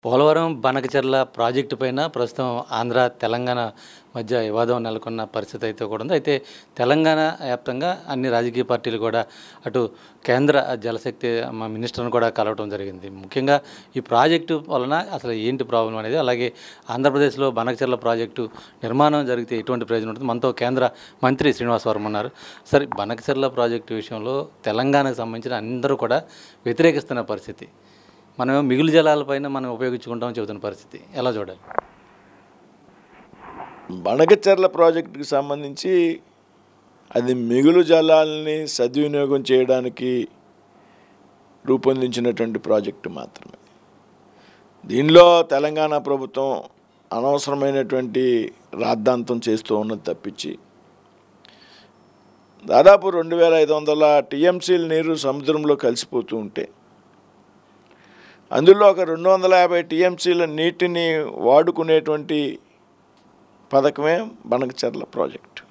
Polavaram Banakacherla project పైన ప్రస్తుతం ఆంధ్ర, తెలంగాణ మధ్య వివాదం నెలకొన్న పరిస్థితి అయితే కూడా ఉంది. అయితే తెలంగాణ వ్యాప్తంగా అన్ని రాజకీయ పార్టీలు కూడా అటు కేంద్ర జలశక్తి మినిస్టర్‌ని కూడా కలవటం జరిగింది. ముఖ్యంగా ఈ ప్రాజెక్టు వలన అసలు ఏంటి ప్రాబ్లమ్ అనేది, అలాగే ఆంధ్రప్రదేశ్‌లో బనకచెర్ల ప్రాజెక్టు నిర్మాణం జరిగితే ఎటువంటి ప్రయోజనం ఉంటుంది? మనతో కేంద్ర మంత్రి శ్రీనివాస్ వర్మ ఉన్నారు. సరే, బనకచెర్ల ప్రాజెక్టు విషయంలో తెలంగాణకు సంబంధించిన అందరూ కూడా వ్యతిరేకిస్తున్న పరిస్థితి. మనం మిగులు జలాలపైన మనం ఉపయోగించుకుంటామని చెబుతున్న పరిస్థితి ఎలా చూడాలి? బనకచెర్ల ప్రాజెక్టుకి సంబంధించి అది మిగులు జలాల్ని సద్వినియోగం చేయడానికి రూపొందించినటువంటి ప్రాజెక్టు మాత్రమే. దీనిలో తెలంగాణ ప్రభుత్వం అనవసరమైనటువంటి రాద్ధాంతం చేస్తూ ఉన్నది తప్పించి, దాదాపు 2500 టీఎంసీల నీరు సముద్రంలో కలిసిపోతూ ఉంటే అందులో ఒక 250 టీఎంసీల నీటిని వాడుకునేటువంటి పథకమే బనకచెర్ల ప్రాజెక్టు.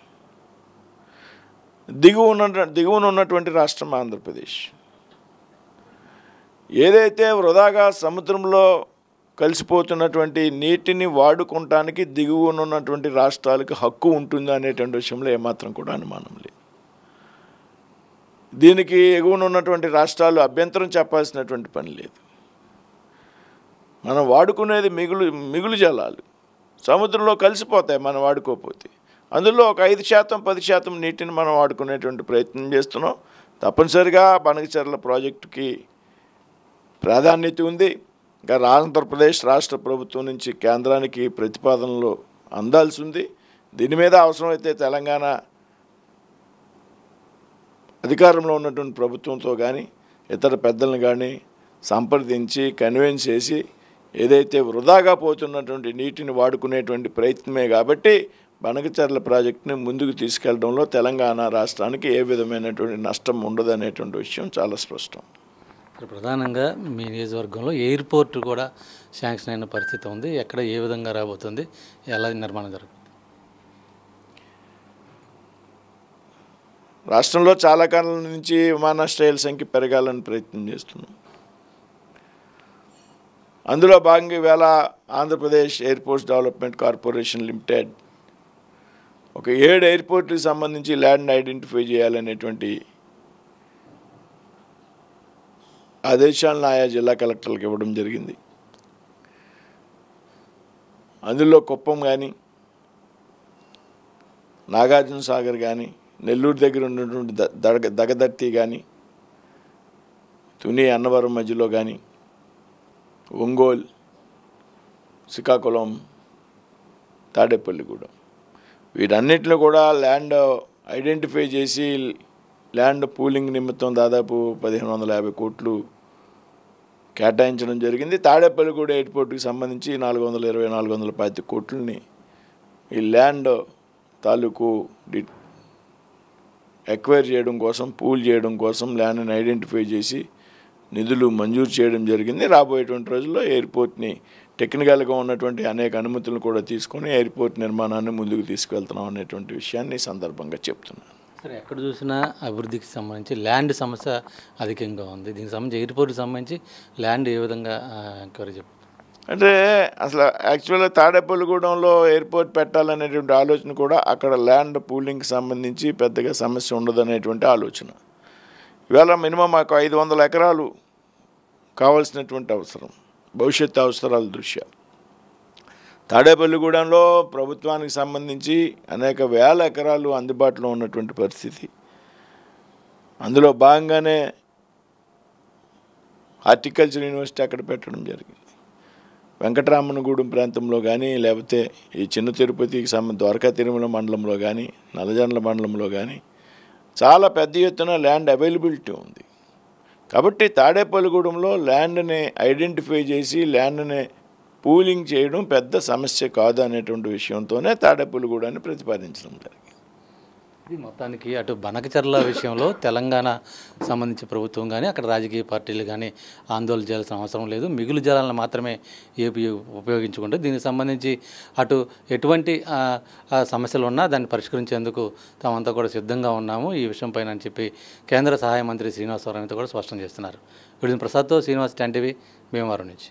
దిగువన ఉన్నటువంటి రాష్ట్రం ఆంధ్రప్రదేశ్. ఏదైతే వృధాగా సముద్రంలో కలిసిపోతున్నటువంటి నీటిని వాడుకోవటానికి దిగువన ఉన్నటువంటి రాష్ట్రాలకు హక్కు ఉంటుంది అనేటువంటి విషయంలో ఏమాత్రం కూడా అనుమానం లేదు. దీనికి ఎగువన ఉన్నటువంటి రాష్ట్రాలు అభ్యంతరం చెప్పాల్సినటువంటి పని లేదు. మనం వాడుకునేది మిగులు జలాలు సముద్రంలో కలిసిపోతాయి మనం వాడుకోకపోతే. అందులో ఒక 5%, 10% నీటిని మనం వాడుకునేటువంటి ప్రయత్నం చేస్తున్నాం. తప్పనిసరిగా బనకచెర్ల ప్రాజెక్టుకి ప్రాధాన్యత ఉంది. ఇంకా ఆంధ్రప్రదేశ్ రాష్ట్ర ప్రభుత్వం నుంచి కేంద్రానికి ప్రతిపాదనలు అందాల్సి ఉంది. దీని మీద అవసరమైతే తెలంగాణ అధికారంలో ఉన్నటువంటి ప్రభుత్వంతో కానీ ఇతర పెద్దలను కానీ సంప్రదించి కన్విన్స్ చేసి, ఏదైతే వృధాగా పోతున్నటువంటి నీటిని వాడుకునేటువంటి ప్రయత్నమే కాబట్టి బనకచెర్ల ప్రాజెక్టుని ముందుకు తీసుకెళ్లడంలో తెలంగాణ రాష్ట్రానికి ఏ విధమైనటువంటి నష్టం ఉండదనేటువంటి విషయం చాలా స్పష్టం. ప్రధానంగా మీ నియోజకవర్గంలో ఎయిర్పోర్ట్ కూడా శాంక్షన్ అయిన పరిస్థితి ఉంది. ఎక్కడ ఏ విధంగా రాబోతుంది, ఎలా నిర్మాణం జరుగుతుంది? రాష్ట్రంలో చాలా కాలం నుంచి విమానాశ్రయాల సంఖ్య పెరగాలని ప్రయత్నం చేస్తున్నాం. అందులో భాగంగా ఈవేళ Andhra Pradesh airports development corporation limited ఒక 7 ఎయిర్పోర్ట్లకు సంబంధించి ల్యాండ్ ఐడెంటిఫై చేయాలనేటువంటి ఆదేశాలను ఆయా జిల్లా కలెక్టర్లకు ఇవ్వడం జరిగింది. అందులో కుప్పం కానీ, నాగార్జున సాగర్ కానీ, నెల్లూరు దగ్గర ఉన్నటువంటి దగదర్తి కానీ, తుని అన్నవరం మధ్యలో కానీ, ఒంగోలు, శ్రీకాకుళం, తాడేపల్లిగూడెం, వీటన్నిటిని కూడా ల్యాండ్ ఐడెంటిఫై చేసి ల్యాండ్ పూలింగ్ నిమిత్తం దాదాపు 1550 కోట్లు కేటాయించడం జరిగింది. తాడేపల్లిగూడెం ఎయిర్పోర్ట్కి సంబంధించి 420-425 కోట్లని ఈ ల్యాండ్ తాలూకు ఎక్వైర్ చేయడం కోసం, పూల్ చేయడం కోసం ల్యాండ్ని ఐడెంటిఫై చేసి నిధులు మంజూరు చేయడం జరిగింది. రాబోయేటువంటి రోజుల్లో ఎయిర్పోర్ట్ని టెక్నికల్గా ఉన్నటువంటి అనేక అనుమతులను కూడా తీసుకొని ఎయిర్పోర్ట్ నిర్మాణాన్ని ముందుకు తీసుకెళ్తున్నాం అనేటువంటి విషయాన్ని సందర్భంగా చెప్తున్నాను. సరే, ఎక్కడ చూసినా అభివృద్ధికి సంబంధించి ల్యాండ్ సమస్య అధికంగా ఉంది. దీనికి సంబంధించి ఎయిర్పోర్ట్కి సంబంధించి ల్యాండ్ ఏ విధంగా ఎంక్వైరీ చెప్పు అంటే అసలు యాక్చువల్గా తాడేపల్లిగూడెంలో ఎయిర్పోర్ట్ పెట్టాలనేటువంటి ఆలోచన కూడా అక్కడ ల్యాండ్ పూలింగ్కి సంబంధించి పెద్దగా సమస్య ఉండదనేటువంటి ఆలోచన. ఇవాళ మినిమం మాకు 500 ఎకరాలు కావాల్సినటువంటి అవసరం, భవిష్యత్తు అవసరాల దృష్ట్యా. తాడేపల్లిగూడెంలో ప్రభుత్వానికి సంబంధించి అనేక వేల ఎకరాలు అందుబాటులో ఉన్నటువంటి పరిస్థితి. అందులో భాగంగానే హార్టికల్చర్ యూనివర్సిటీ అక్కడ పెట్టడం జరిగింది. వెంకటరామనగూడెం ప్రాంతంలో కానీ, లేకపోతే ఈ చిన్న తిరుపతికి ద్వారకా తిరుమల మండలంలో కానీ, నల్లజండ్ల మండలంలో కానీ చాలా పెద్ద ఎత్తున ల్యాండ్ అవైలబిలిటీ ఉంది. కాబట్టి తాడేపల్లిగూడెంలో ల్యాండ్ని ఐడెంటిఫై చేసి ల్యాండ్ని పూలింగ్ చేయడం పెద్ద సమస్య కాదు అనేటువంటి విషయంతోనే తాడేపల్లిగూడెన్ని ప్రతిపాదించడం జరిగింది. ఇది మొత్తానికి అటు బనకచెర్ల విషయంలో తెలంగాణ సంబంధించి ప్రభుత్వం కానీ అక్కడ రాజకీయ పార్టీలు కానీ ఆందోళన చేయాల్సిన అవసరం లేదు. మిగులు జలాలను మాత్రమే ఏపీ ఉపయోగించుకుంటే దీనికి సంబంధించి అటు ఎటువంటి సమస్యలు ఉన్నా దాన్ని పరిష్కరించేందుకు తామంతా కూడా సిద్ధంగా ఉన్నాము ఈ విషయం పైన అని చెప్పి కేంద్ర సహాయ మంత్రి శ్రీనివాస్ వర్మ కూడా స్పష్టం చేస్తున్నారు. వీడిని ప్రసాద్తో శ్రీనివాస్, 10 టీవీ, భీమవరం నుంచి.